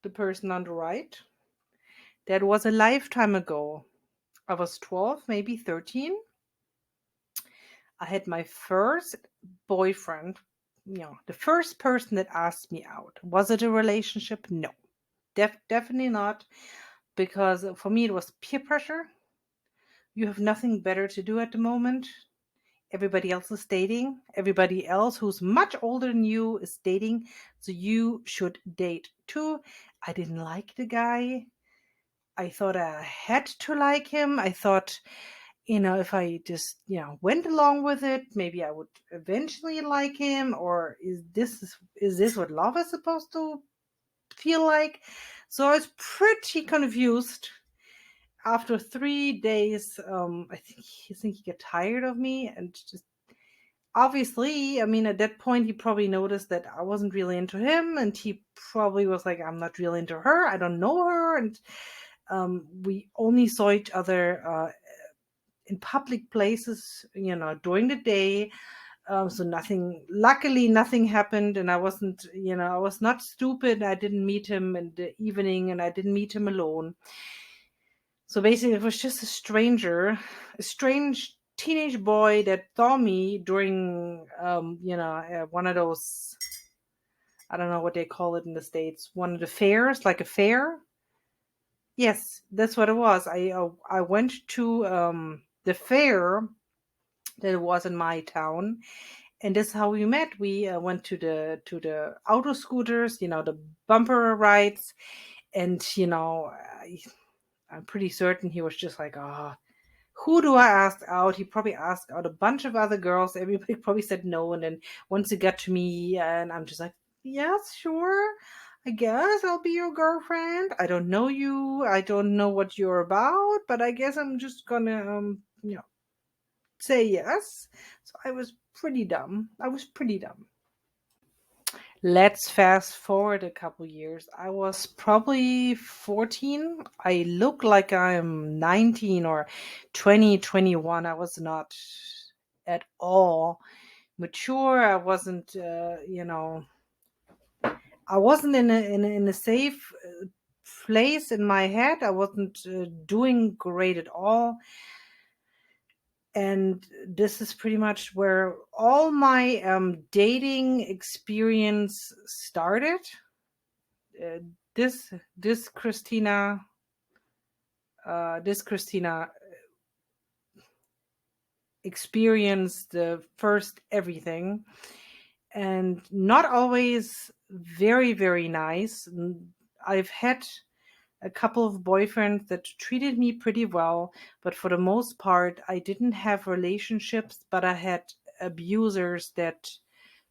the person on the right. That was a lifetime ago. I was 12, maybe 13. I had my first boyfriend, the first person that asked me out. Was it a relationship? No, definitely not. Because for me, it was peer pressure. You have nothing better to do at the moment. Everybody else is dating. Everybody else who's much older than you is dating. So you should date too. I didn't like the guy. I thought I had to like him. I thought, if I just, went along with it, maybe I would eventually like him. Or is this what love is supposed to feel like? So I was pretty confused. After 3 days, I think he got tired of me, and just obviously, I mean, at that point, he probably noticed that I wasn't really into him, and he probably was like, "I'm not really into her. I don't know her," and we only saw each other in public places, during the day. So nothing. Luckily, nothing happened, and I wasn't, I was not stupid. I didn't meet him in the evening, and I didn't meet him alone. So basically, it was just a stranger, a strange teenage boy that saw me during, one of those, I don't know what they call it in the States, one of the fairs, like a fair. Yes, that's what it was. I went to the fair that was in my town, and that's how we met. We went to the auto scooters, the bumper rides, and I'm pretty certain he was just like, oh, who do I ask out? He probably asked out a bunch of other girls. Everybody probably said no. And then once it got to me, and I'm just like, yes, sure. I guess I'll be your girlfriend. I don't know you. I don't know what you're about, but I guess I'm just gonna, say yes. So I was pretty dumb. I was pretty dumb. Let's fast forward a couple years. I was probably 14. I look like I'm 19 or 20, 21. I was not at all mature. I wasn't, I wasn't in a safe place in my head. I wasn't doing great at all. And this is pretty much where all my dating experience started. uh, this this Christina this Christina experienced the first everything, and not always very, very nice. I've had a couple of boyfriends that treated me pretty well, but for the most part, I didn't have relationships, but I had abusers that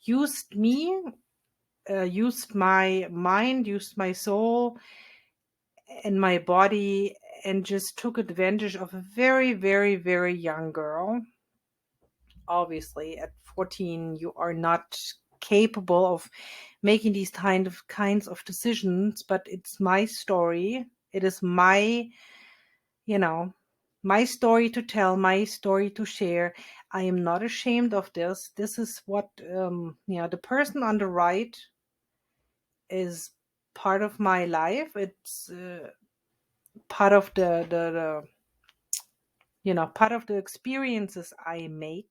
used me, used my mind, used my soul, in my body, and just took advantage of a very, very, very young girl. Obviously, at 14, you are not capable of making these kinds of decisions, but it's my story. It is you know, my story to tell, my story to share. I am not ashamed of this. This is what, the person on the right is part of my life. It's part of part of the experiences I made.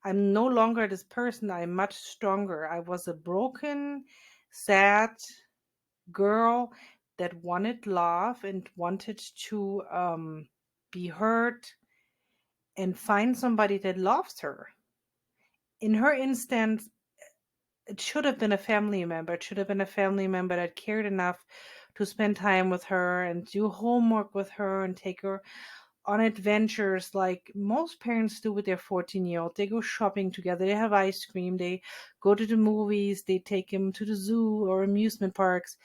I'm no longer this person. I'm much stronger. I was a broken, sad girl that wanted love and wanted to be heard and find somebody that loves her. In her instance, it should have been a family member. It should have been a family member that cared enough to spend time with her and do homework with her and take her on adventures like most parents do with their 14-year-old. They go shopping together, they have ice cream, they go to the movies, they take him to the zoo or amusement parks.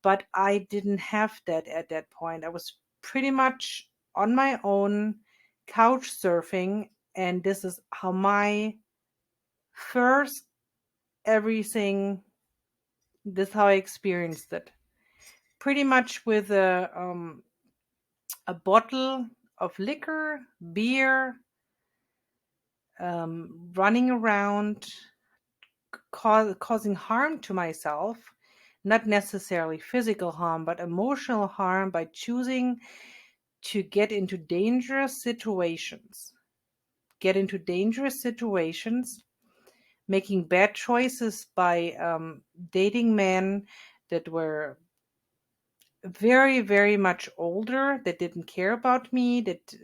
But I didn't have that at that point. I was pretty much on my own, couch surfing, and this is how my first everything, this is how I experienced it. Pretty much with a bottle of liquor, beer, running around, causing harm to myself, not necessarily physical harm, but emotional harm by choosing to get into dangerous situations, making bad choices by dating men that were very, very much older, that didn't care about me, that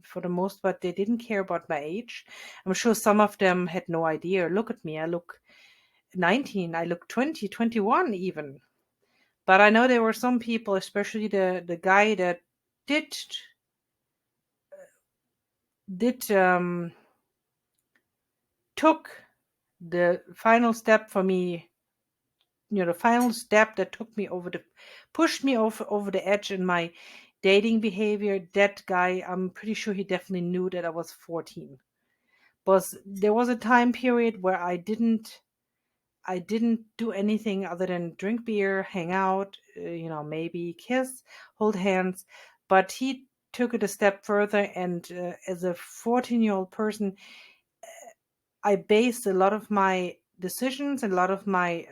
for the most part, they didn't care about my age. I'm sure some of them had no idea. Look at me, I look 19, I look 20, 21 even. But I know there were some people, especially the guy that did did took the final step for me, the final step that took me pushed me over the edge in my dating behavior. That guy, I'm pretty sure he definitely knew that I was 14. But there was a time period where I didn't do anything other than drink beer, hang out, maybe kiss, hold hands. But he took it a step further, and as a 14-year-old person, I based a lot of my decisions and a lot of my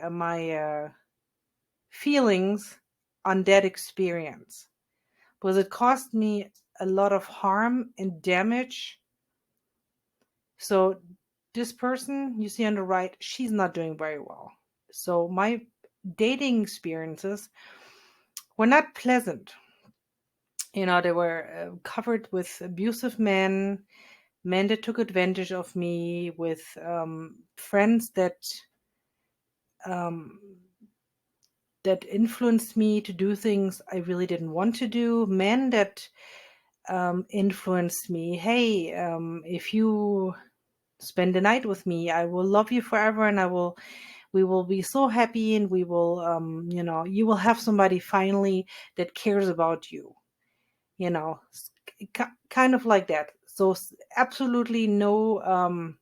feelings on that experience, because it cost me a lot of harm and damage. So this person you see on the right, she's not doing very well. So my dating experiences were not pleasant. They were covered with abusive men that took advantage of me, with friends um, that influenced me to do things I really didn't want to do, men that influenced me. Hey, if you spend the night with me, I will love you forever, and we will be so happy, and we will, you will have somebody finally that cares about you, you know, kind of like that. So absolutely no,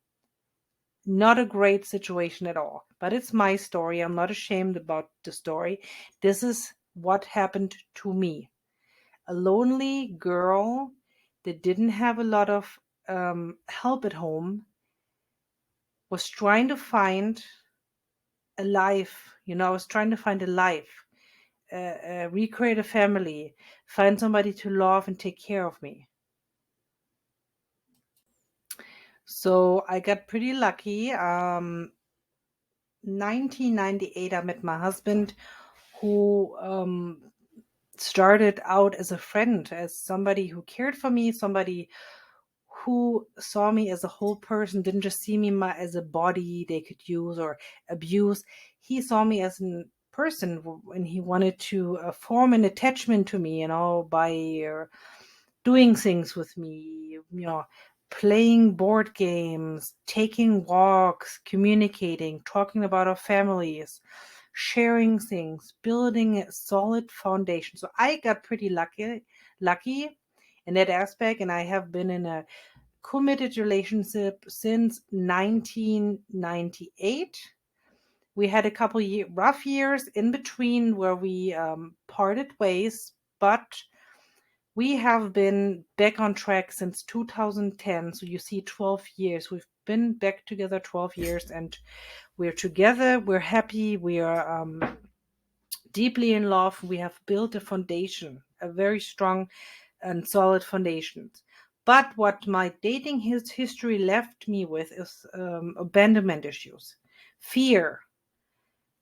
not a great situation at all. But it's my story. I'm not ashamed about the story. This is what happened to me. A lonely girl that didn't have a lot of help at home was trying to find a life. I was trying to find a life, recreate a family, find somebody to love and take care of me. So I got pretty lucky. 1998, I met my husband, who started out as a friend, as somebody who cared for me, somebody who saw me as a whole person, didn't just see me as a body they could use or abuse. He saw me as a person, and he wanted to form an attachment to me, by doing things with me, playing board games, taking walks, communicating, talking about our families, sharing things, building a solid foundation. So I got pretty lucky in that aspect, and I have been in a committed relationship since 1998. We had a couple rough years in between where we parted ways, but we have been back on track since 2010. So you see, 12 years. We've been back together 12 years, and we're together. We're happy. We are deeply in love. We have built a foundation, a very strong and solid foundation. But what my dating history left me with is abandonment issues, fear,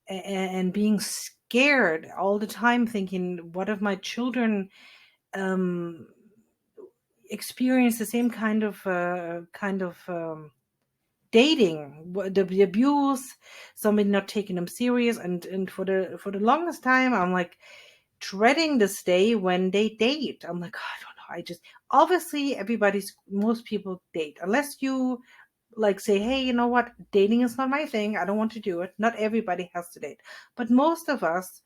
and being scared all the time, thinking, what if my children um, experience the same kind of dating, the abuse, somebody not taking them serious, and for the longest time, I'm like dreading this day when they date. I'm like, I don't know. I just obviously most people date unless you like say, hey, you know what, dating is not my thing. I don't want to do it. Not everybody has to date, but most of us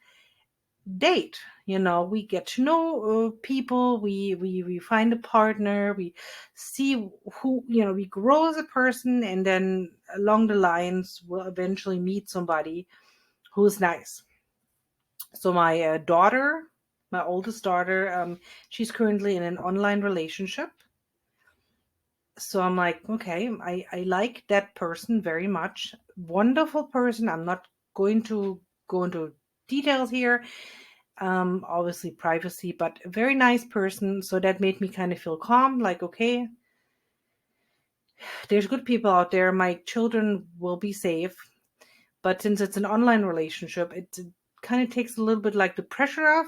date. We get to know people, we find a partner, we see who, we grow as a person, and then along the lines we'll eventually meet somebody who's nice. So my my oldest daughter, she's currently in an online relationship. So I'm like, okay, I like that person very much. Wonderful person. I'm not going to go into details here. Obviously privacy, but a very nice person. So that made me kind of feel calm, like, okay, there's good people out there. My children will be safe. But since it's an online relationship, it kind of takes a little bit like the pressure off.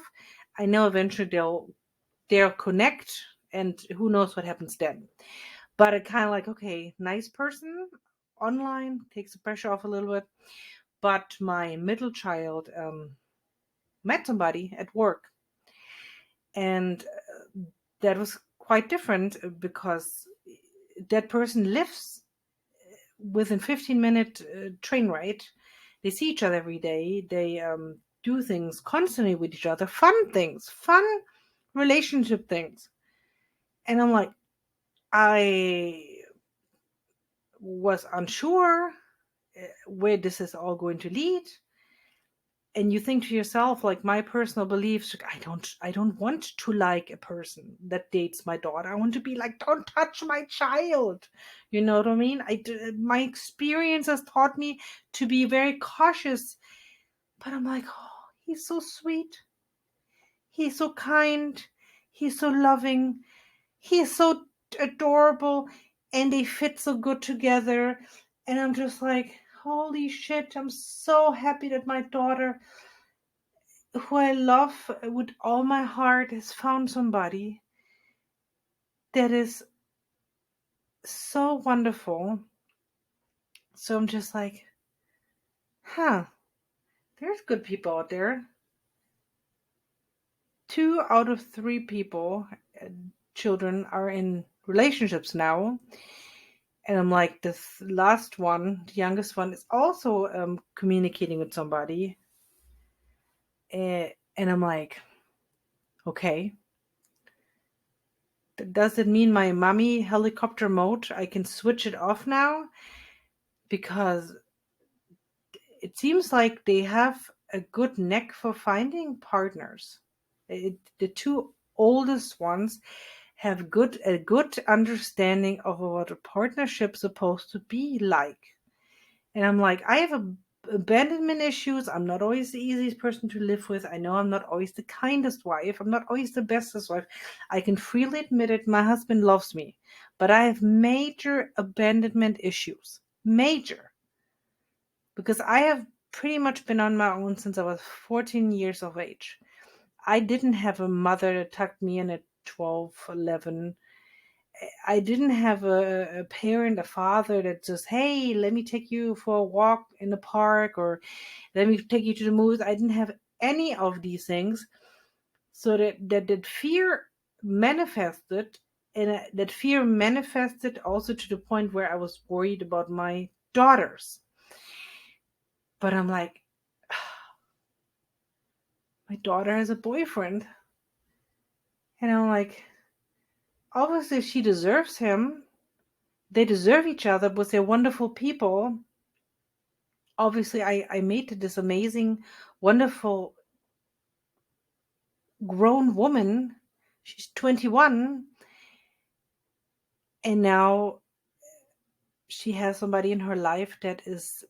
I know eventually they'll connect, and who knows what happens then. But it kind of like, okay, nice person online takes the pressure off a little bit. But my middle child met somebody at work, and that was quite different because that person lives within 15-minute train ride. They see each other every day. They do things constantly with each other, fun things, fun relationship things. And I'm like, I was unsure where this is all going to lead. And you think to yourself, like, my personal beliefs, like, I don't want to like a person that dates my daughter. I want to be like, don't touch my child. You know what I mean? My experience has taught me to be very cautious. But I'm like, oh, he's so sweet. He's so kind. He's so loving. He's so adorable. And they fit so good together. And I'm just like, holy shit, I'm so happy that my daughter, who I love with all my heart, has found somebody that is so wonderful. So I'm just like, huh, there's good people out there. 2 out of 3 people, children, are in relationships now. And I'm like, this last one, the youngest one, is also communicating with somebody. And I'm like, okay. Does it mean my mommy helicopter mode, I can switch it off now? Because it seems like they have a good neck for finding partners. The 2 oldest ones have a good understanding of what a partnership's supposed to be like. And I'm like, I have abandonment issues. I'm not always the easiest person to live with. I know I'm not always the kindest wife. I'm not always the bestest wife. I can freely admit it. My husband loves me. But I have major abandonment issues. Major. Because I have pretty much been on my own since I was 14 years of age. I didn't have a mother that tucked me in at 12, 11. I didn't have a parent, a father that just, hey, let me take you for a walk in the park, or let me take you to the movies. I didn't have any of these things. So that fear manifested, and that fear manifested also to the point where I was worried about my daughters. But I'm like, my daughter has a boyfriend. And I'm like, obviously she deserves him. They deserve each other, but they're wonderful people. Obviously, I made this amazing, wonderful, grown woman. She's 21. And now she has somebody in her life that is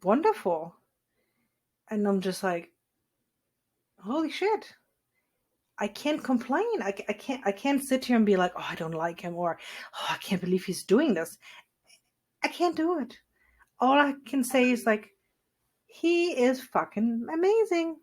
wonderful. And I'm just like, holy shit. I can't complain. I can't sit here and be like, oh, I don't like him, or oh, I can't believe he's doing this. I can't do it. All I can say is like, he is fucking amazing.